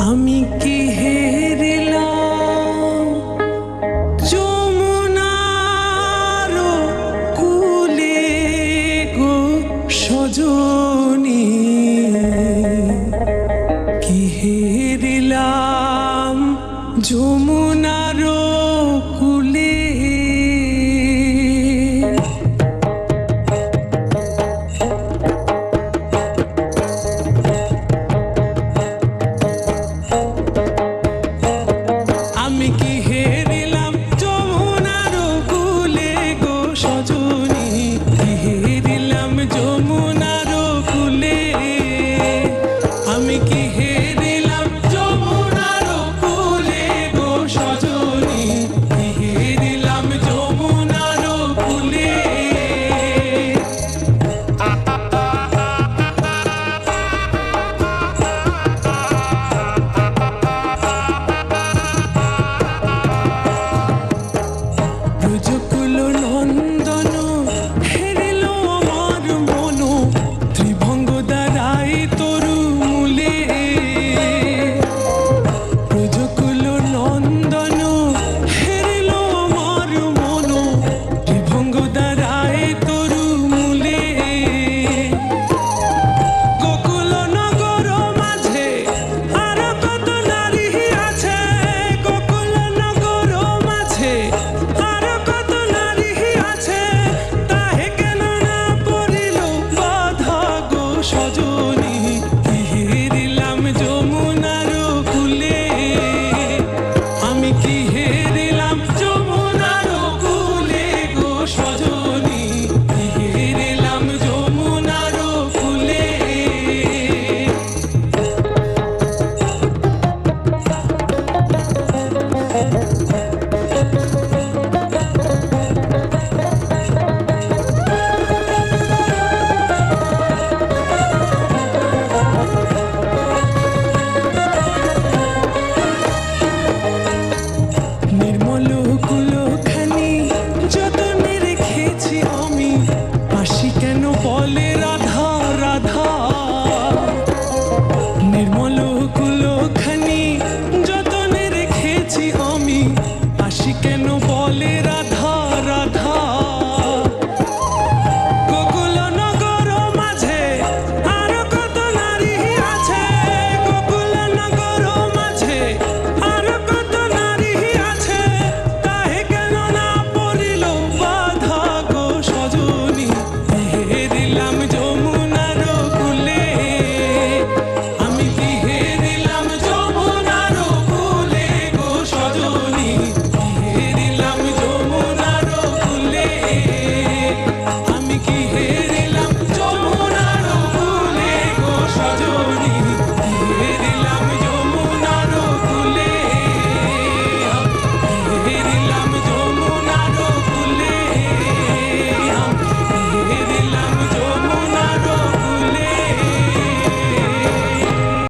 আমি কি হেরিলাম যমুনার কূলে গো সজনী, কি হেরিলাম যমুনার কূলে। আমি কি হেরিলাম যমুনার কূলে গো সজনী, কি হেরিলাম যমুনার কূলে। আমি কি হেরিলাম যমুনার কূলে গো সজনী, কি হেরিলাম যমুনার কূলে। ব্রজকুল নন্দন হেরিল আমার মন, ত্রিভঙ্গ দ্বারাই তরু মূলে। ব্রজকুল নন্দন হেরিল আমার মন, ত্রিভঙ্গ দ্বারাই তরু মূলে। গোকুল নগর মাঝে আর কত নারী আছে, গোকুল নগর মাঝে আর কত নারী আছে, তাহে কেন না পড়িল বাধা গো সজনী।